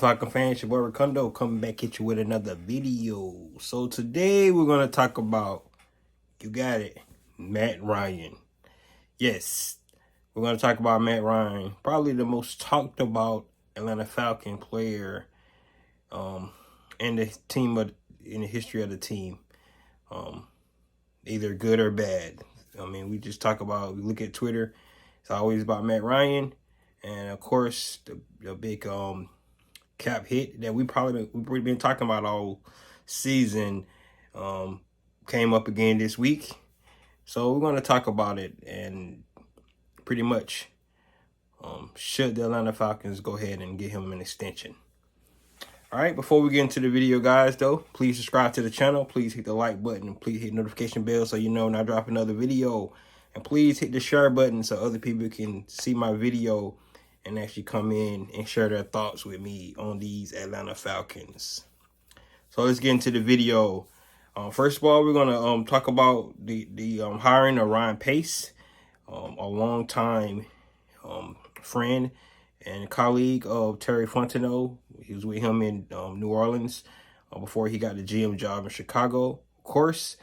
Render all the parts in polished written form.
Falcon fans, your boy Ricondo coming back at you with another video. So today we're going to talk about, you got it, Matt Ryan. Yes, we're going to talk about Matt Ryan, probably the most talked about Atlanta Falcon player in the team in the history of the team, either good or bad. I mean, we look at Twitter, it's always about Matt Ryan, and of course the big cap hit that we've been talking about all season came up again this week. So we're going to talk about it, and pretty much should the Atlanta Falcons go ahead and get him an extension. All right, before we get into the video, guys, though, please subscribe to the channel. Please hit the like button, and please hit the notification bell so you know when I drop another video. And please hit the share button so other people can see my video and actually come in and share their thoughts with me on these Atlanta Falcons. So let's get into the video. First of all, we're gonna talk about the hiring of Ryan Pace, a long-time friend and colleague of Terry Fontenot. He was with him in New Orleans before he got the GM job in Chicago. Of course,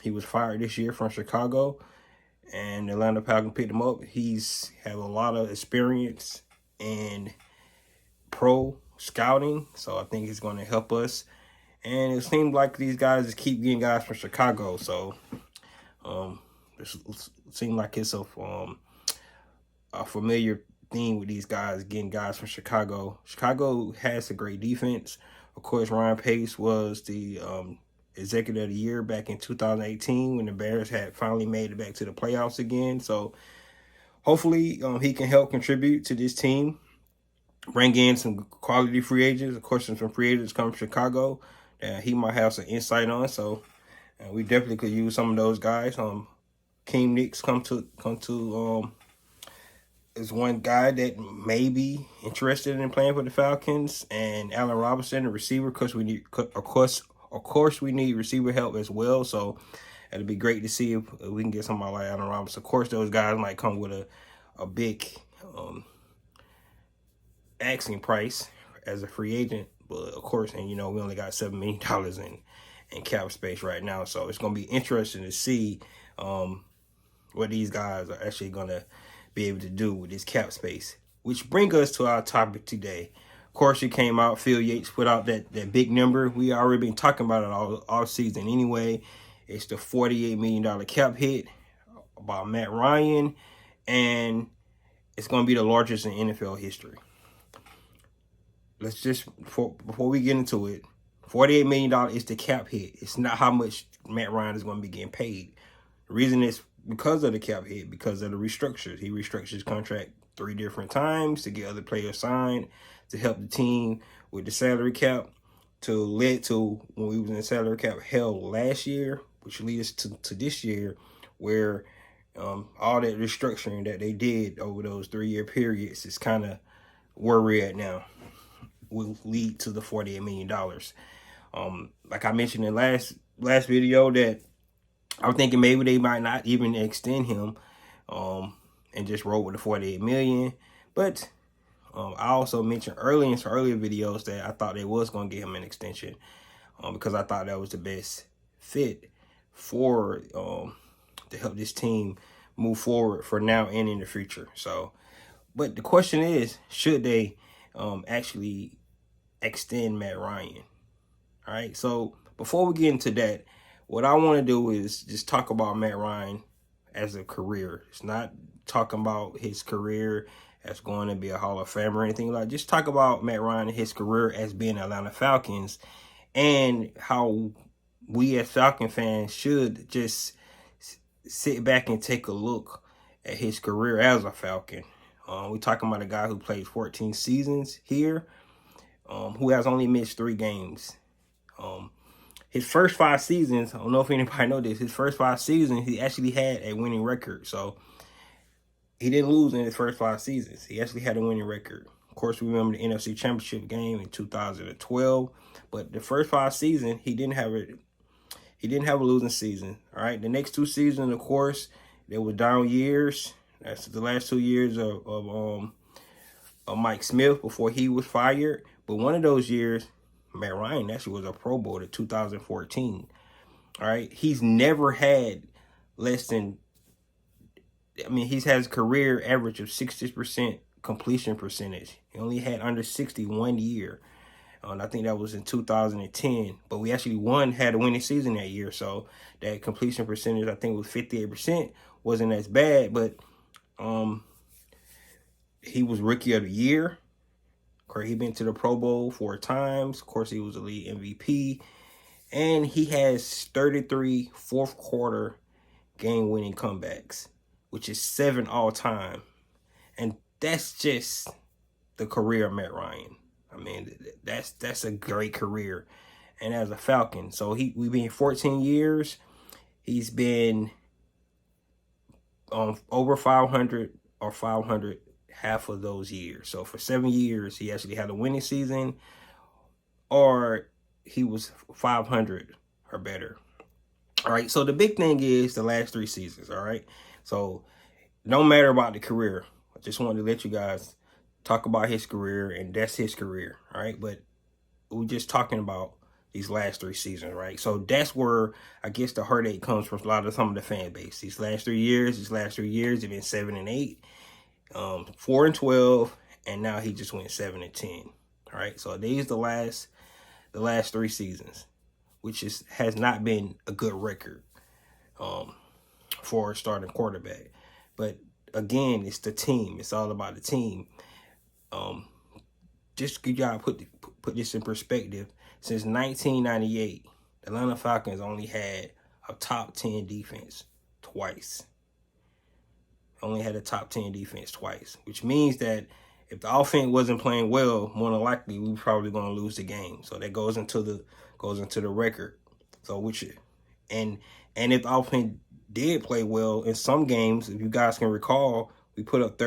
he was fired this year from Chicago, and Atlanta Falcons picked him up. He's had a lot of experience in pro scouting, so I think he's going to help us. And it seems like these guys just keep getting guys from Chicago, so it seems like it's a familiar theme with these guys, getting guys from Chicago. Chicago has a great defense. Of course, Ryan Pace was the Executive of the Year back in 2018 when the Bears had finally made it back to the playoffs again. So hopefully he can help contribute to this team, bring in some quality free agents. Of course, some free agents come from Chicago that he might have some insight on. So we definitely could use some of those guys. Keem Nicks come to is one guy that may be interested in playing for the Falcons, and Allen Robinson, the receiver, because we need, of course, we need receiver help as well. So it'd be great to see if we can get somebody like Allen Robinson. Of course, those guys might come with a big asking price as a free agent, but of course, and we only got $7 million in cap space right now. So it's going to be interesting to see what these guys are actually going to be able to do with this cap space. Which brings us to our topic today. Of course, it came out, Phil Yates put out that big number. We already been talking about it all season anyway. It's the $48 million cap hit about Matt Ryan, and it's going to be the largest in NFL history. Let's just, before we get into it, $48 million is the cap hit. It's not how much Matt Ryan is going to be getting paid. The reason is because of the cap hit, because of the restructures. He restructured his contract 3 different times to get other players signed, to help the team with the salary cap, led to when we was in the salary cap hell last year, which leads to this year, where all that restructuring that they did over those 3-year periods is kind of where we're at now, will lead to the $48 million. Like I mentioned in last video, that I'm thinking maybe they might not even extend him and just roll with the $48 million. But I also mentioned in some earlier videos that I thought they was going to get him an extension because I thought that was the best fit for to help this team move forward for now and in the future. So, but the question is, should they actually extend Matt Ryan? All right. So before we get into that, what I want to do is just talk about Matt Ryan as a career. It's not talking about his career as going to be a Hall of Famer or anything like that. Just talk about Matt Ryan and his career as being Atlanta Falcons, and how we as Falcon fans should just sit back and take a look at his career as a Falcon. We're talking about a guy who played 14 seasons here, who has only missed 3 games. His first 5 seasons, I don't know if anybody know this, his first 5 seasons, he actually had a winning record. So he didn't lose in his first 5 seasons. He actually had a winning record. Of course, we remember the NFC Championship game in 2012. But the first 5 seasons, he didn't have a losing season. All right. The next 2 seasons, of course, there were down years. That's the last 2 years of Mike Smith before he was fired. But one of those years, Matt Ryan actually was a Pro Bowl in 2014. All right. He's never had less than, he's had his career average of 60% completion percentage. He only had under 60 one year. And I think that was in 2010. But we actually had a winning season that year. So that completion percentage, I think, was 58%. Wasn't as bad. But he was Rookie of the Year. He been to the Pro Bowl 4 times. Of course, he was a league MVP. And he has 33 fourth quarter game-winning comebacks, which is 7 all-time. And that's just the career of Matt Ryan. I mean, that's a great career. And as a Falcon, so we've been 14 years. He's been over 500 or 500 half of those years. So for 7 years, he actually had a winning season, or he was 500 or better. All right. So the big thing is the last 3 seasons. All right. So no matter about the career, I just wanted to let you guys talk about his career, and that's his career. All right. But we're just talking about these last 3 seasons. Right. So that's where I guess the heartache comes from some of the fan base. These last 3 years, they've been 7-8. 4-12, and now he just went 7-10. All right, so these the last 3 seasons, which has not been a good record for a starting quarterback. But again, it's the team. It's all about the team. Just you gotta put this in perspective. Since 1998, the Atlanta Falcons only had a top 10 defense twice. Only had a top 10 defense twice, which means that if the offense wasn't playing well, more than likely we were probably going to lose the game. So that goes into the record. So and if the offense did play well in some games, if you guys can recall, we put up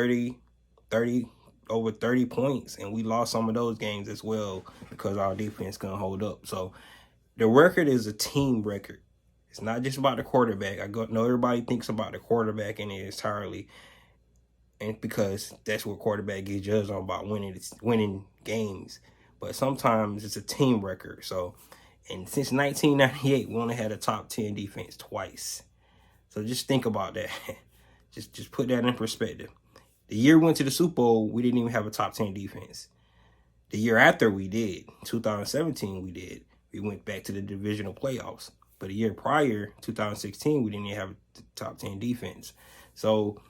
over 30 points, and we lost some of those games as well because our defense couldn't hold up. So the record is a team record. It's not just about the quarterback. I know everybody thinks about the quarterback in it entirely, and because that's what quarterback gets judged on, about winning games. But sometimes it's a team record. So, and since 1998, we only had a top 10 defense twice. So just think about that. just put that in perspective. The year we went to the Super Bowl, we didn't even have a top 10 defense. The year after we did, 2017, we did. We went back to the divisional playoffs. But a year prior, 2016, we didn't even have a top 10 defense. So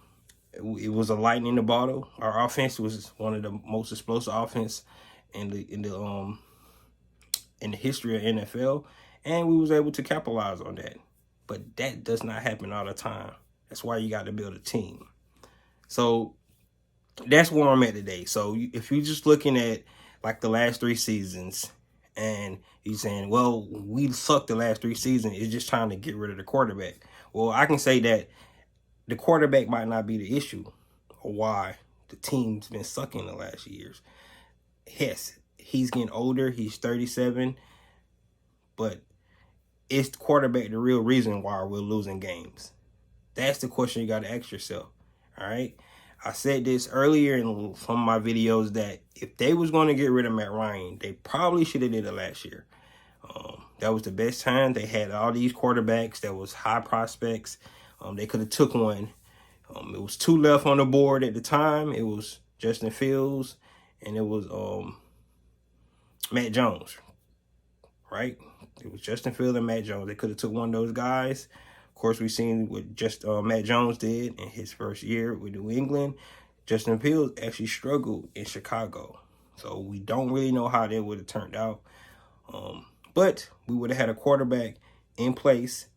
it was a lightning in the bottle. Our offense was one of the most explosive offense in the history of NFL, and we was able to capitalize on that. But that does not happen all the time. That's why you got to build a team. So that's where I'm at today. So if you're just looking at like the last 3 seasons, and he's saying, well, we sucked the last 3 seasons, it's just trying to get rid of the quarterback. Well, I can say that the quarterback might not be the issue or why the team's been sucking the last years. Yes, he's getting older. He's 37. But is the quarterback the real reason why we're losing games? That's the question you got to ask yourself. All right? I said this earlier in some of my videos that if they was going to get rid of Matt Ryan, they probably should have did it last year. That was the best time. They had all these quarterbacks that was high prospects. They could have took one. It was 2 left on the board at the time. It was Justin Fields and it was Matt Jones, right? It was Justin Fields and Matt Jones. They could have took one of those guys. Of course, we've seen what Matt Jones did in his first year with New England. Justin Fields actually struggled in Chicago. So we don't really know how that would have turned out. But we would have had a quarterback in place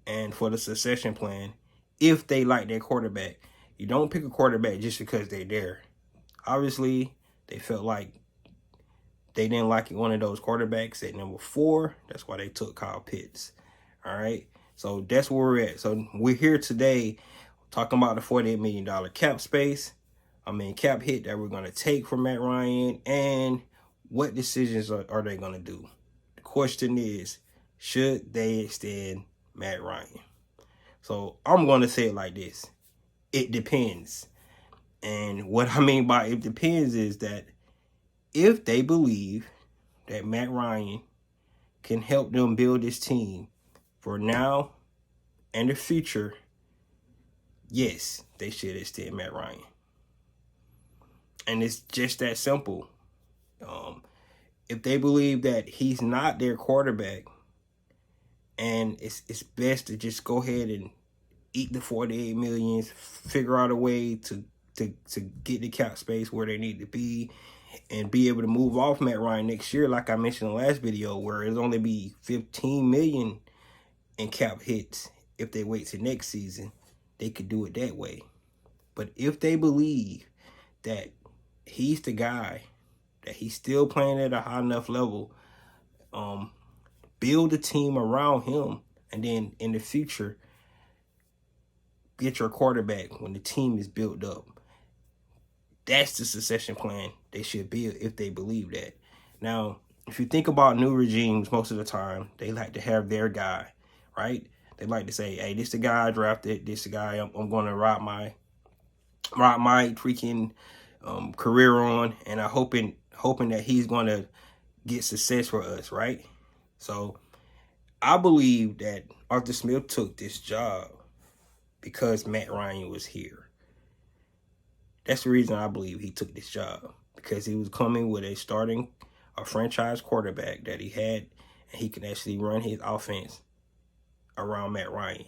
and for the succession plan if they like their quarterback. You don't pick a quarterback just because they're there. Obviously, they felt like they didn't like one of those quarterbacks at number 4. That's why they took Kyle Pitts. All right. So that's where we're at. So we're here today talking about the $48 million cap cap hit that we're going to take from Matt Ryan, and what decisions are they going to do? The question is, should they extend Matt Ryan? So I'm going to say it like this. It depends. And what I mean by it depends is that if they believe that Matt Ryan can help them build this team for now and the future, yes, they should extend Matt Ryan. And it's just that simple. If they believe that he's not their quarterback, and it's best to just go ahead and eat the $48 million, figure out a way to get the cap space where they need to be, and be able to move off Matt Ryan next year, like I mentioned in the last video, where it'll only be $15 million in cap hits if they wait till next season. They could do it that way. But if they believe that he's the guy, that he's still playing at a high enough level, build a team around him, and then in the future, get your quarterback when the team is built up. That's the succession plan they should build if they believe that. Now, if you think about new regimes, most of the time, they like to have their guy, right? They like to say, hey, this the guy I drafted, this the guy I'm going to ride my freaking career on, and I'm hoping that he's going to get success for us, right? So I believe that Arthur Smith took this job because Matt Ryan was here. That's the reason I believe he took this job, because he was coming with a franchise quarterback that he had, and he can actually run his offense around Matt Ryan.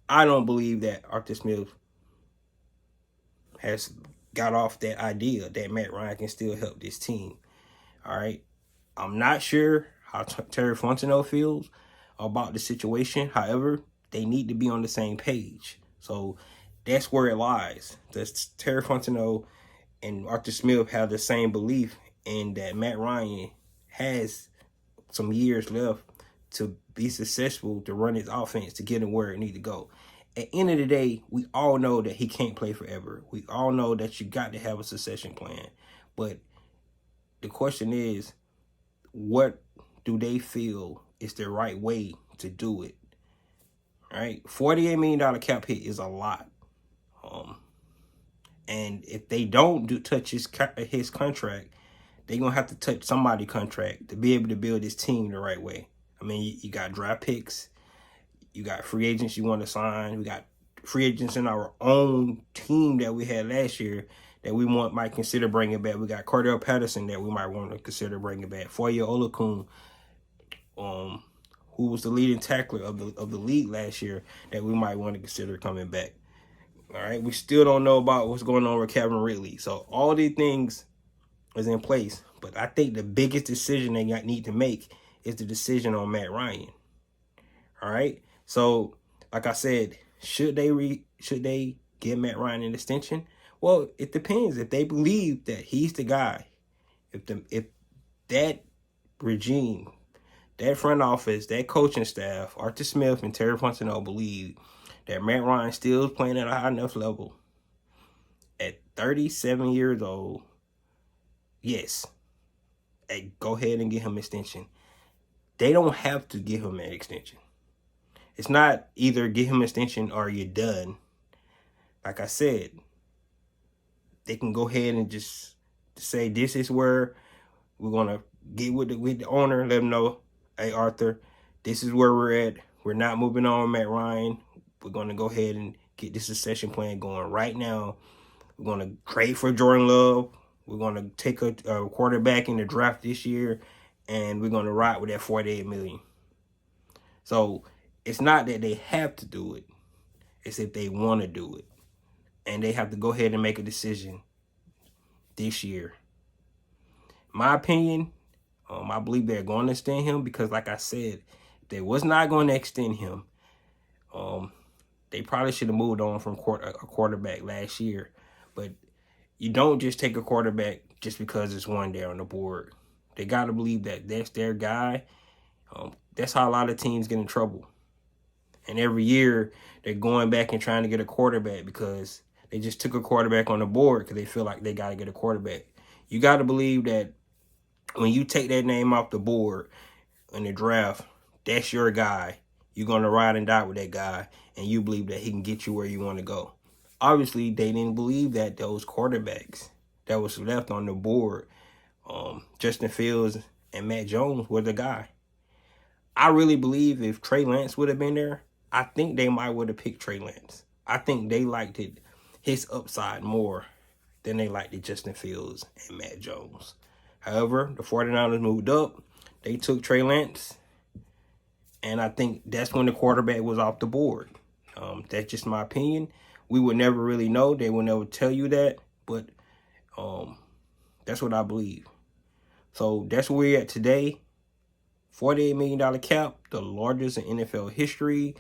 I don't believe that Arthur Smith has got off that idea that Matt Ryan can still help this team. All right. I'm not sure how Terry Fontenot feels about the situation. However, they need to be on the same page. So that's where it lies. Does Terry Fontenot and Arthur Smith have the same belief in that Matt Ryan has some years left to be successful, to run his offense, to get him where it needs to go? At the end of the day, we all know that he can't play forever. We all know that you got to have a succession plan. But the question is, what do they feel is the right way to do it? All right, $48 million cap hit is a lot. And if they don't touch his contract, they're going to have to touch somebody's contract to be able to build this team the right way. I mean, you got draft picks. You got free agents you want to sign. We got free agents in our own team that we had last year that we might consider bringing back. We got Cordell Patterson that we might want to consider bringing back. Foye Oluokun, who was the leading tackler of the league last year, that we might want to consider coming back. All right, we still don't know about what's going on with Calvin Ridley. So all these things is in place. But I think the biggest decision they need to make is the decision on Matt Ryan. All right. So, like I said, should they give Matt Ryan an extension? Well, it depends. If they believe that he's the guy, if that regime, that front office, that coaching staff, Arthur Smith and Terry Fontenot believe that Matt Ryan still is playing at a high enough level at 37 years old, yes, hey, go ahead and give him an extension. They don't have to give him an extension. It's not either give him an extension or you're done. Like I said, they can go ahead and just say, this is where we're going to get with the owner, let him know, hey, Arthur, this is where we're at. We're not moving on with Matt Ryan. We're going to go ahead and get this succession plan going right now. We're going to trade for Jordan Love. We're going to take a quarterback in the draft this year, and we're going to ride with that $48 million. So it's not that they have to do it. It's if they want to do it. And they have to go ahead and make a decision this year. My opinion, I believe they're going to extend him because, like I said, if they was not going to extend him, they probably should have moved on from a quarterback last year. But you don't just take a quarterback just because it's one there on the board. They got to believe that that's their guy. That's how a lot of teams get in trouble. And every year they're going back and trying to get a quarterback because they just took a quarterback on the board because they feel like they got to get a quarterback. You got to believe that when you take that name off the board in the draft, that's your guy. You're going to ride and die with that guy, and you believe that he can get you where you want to go. obviously they didn't believe that those quarterbacks that was left on the board, Justin Fields and Matt Jones, were the guy. I really believe if Trey Lance would have been there, I think they might would have picked Trey Lance. I think they liked his upside more than they liked Justin Fields and Matt Jones. However, the 49ers moved up. They took Trey Lance, and I think that's when the quarterback was off the board. That's just my opinion. We would never really know. They would never tell you that, but that's what I believe. So that's where we're at today. $48 million cap, the largest in NFL history.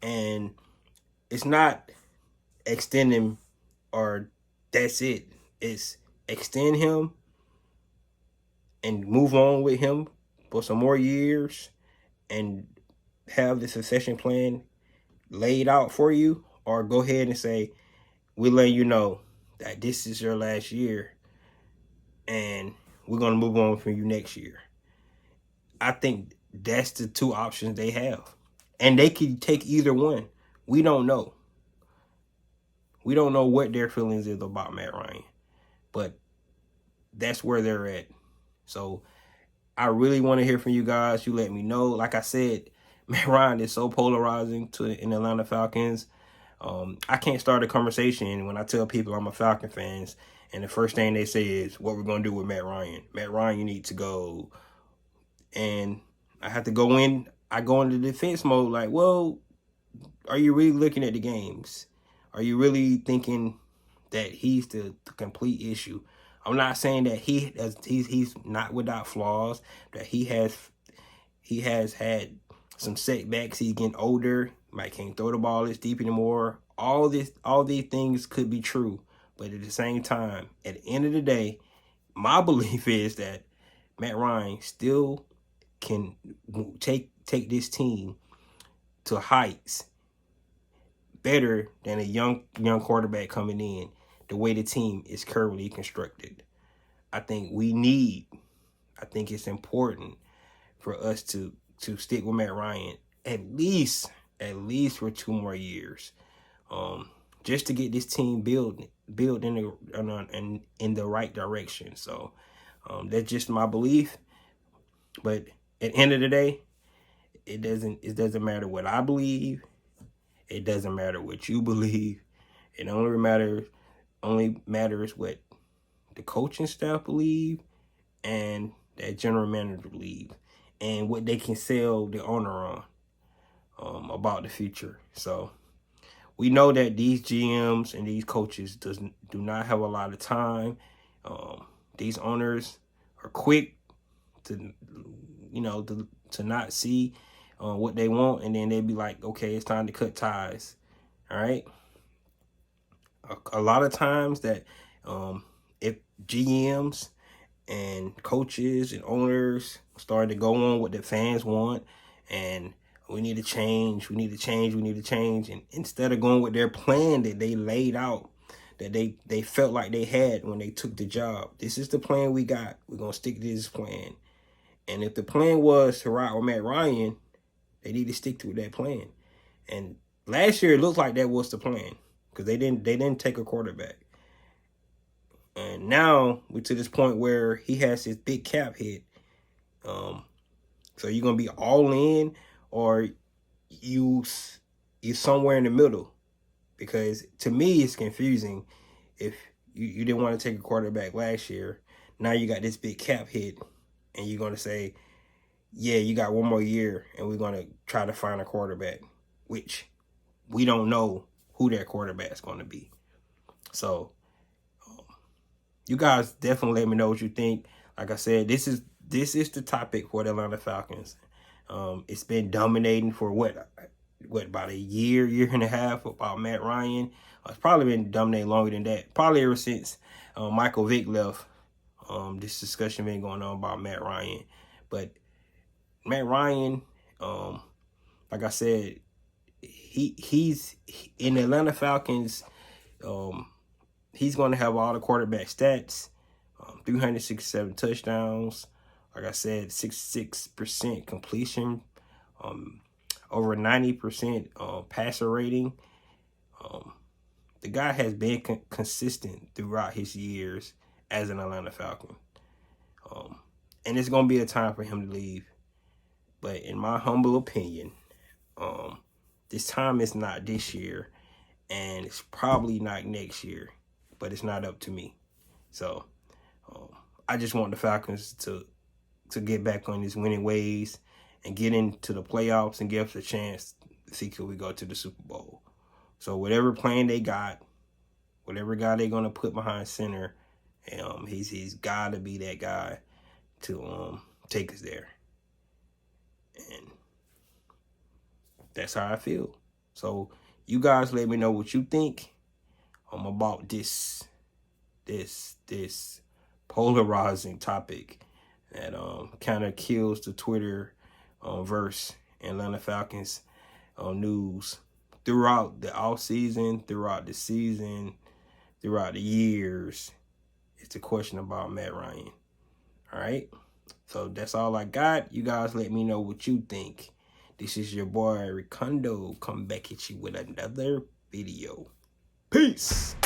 And it's not extending or that's it. It's extend him and move on with him for some more years and have the succession plan laid out for you, or go ahead and say, we're letting you know that this is your last year and we're going to move on from you next year. I think that's the two options they have. And they could take either one. We don't know. We don't know what their feelings is about Matt Ryan. But that's where they're at. So I really want to hear from you guys. You let me know. Like I said, Matt Ryan is so polarizing in the Atlanta Falcons. I can't start a conversation when I tell people I'm a Falcon fan, and the first thing they say is, what we're going to do with Matt Ryan. Matt Ryan, you need to go. And I have to go in. I go into defense mode like, well, are you really looking at the games? Are you really thinking that he's the complete issue? I'm not saying that he's not without flaws, that he has had some setbacks. He's getting older, might can't throw the ball as deep anymore. All these things could be true, but at the same time, at the end of the day, my belief is that Matt Ryan still can take this team to heights better than a young quarterback coming in, the way the team is currently constructed. I think it's important for us to stick with Matt Ryan at least for 2 more years, just to get this team built in the right direction. So that's just my belief. But at the end of the day, it doesn't matter what I believe. It doesn't matter what you believe. It only matters what the coaching staff believe and that general manager believe, and what they can sell the owner on about the future. So we know that these GMs and these coaches do not have a lot of time. These owners are quick to not see what they want, and then they'd be like, okay, it's time to cut ties. All right. A lot of times that if GMs and coaches and owners start to go on what the fans want, and we need to change, and instead of going with their plan that they laid out, that they felt like they had when they took the job, this is the plan we got, we're going to stick to this plan. And if the plan was to ride with Matt Ryan, they need to stick to that plan. And last year, it looked like that was the plan, because they didn't take a quarterback. And now we're to this point where he has his big cap hit. So you're gonna be all in, or you're somewhere in the middle. Because to me, it's confusing. If you didn't want to take a quarterback last year, now you got this big cap hit, and you're gonna say, yeah, you got 1 more year, and we're going to try to find a quarterback, which we don't know who that quarterback is going to be. So you guys definitely let me know what you think. Like I said, this is the topic for the Atlanta Falcons. It's been dominating for what about a year and a half about Matt Ryan. It's probably been dominating longer than that. Probably ever since Michael Vick left. This discussion been going on about Matt Ryan, but Matt Ryan, like I said, he's in the Atlanta Falcons. He's going to have all the quarterback stats, 367 touchdowns. Like I said, 66% completion, over 90% passer rating. the guy has been consistent throughout his years as an Atlanta Falcon. And it's going to be a time for him to leave. But in my humble opinion, this time is not this year, and it's probably not next year, but it's not up to me. So I just want the Falcons to get back on these winning ways and get into the playoffs and give us a chance to see could we go to the Super Bowl. So whatever plan they got, whatever guy they're going to put behind center, he's got to be that guy to take us there. And that's how I feel. So you guys let me know what you think about this polarizing topic that kind of kills the Twitter verse Atlanta Falcons news throughout the off season, throughout the season, throughout the years. It's a question about Matt Ryan. All right. So that's all I got. You guys let me know what you think. This is your boy Ricondo. Come back at you with another video. Peace.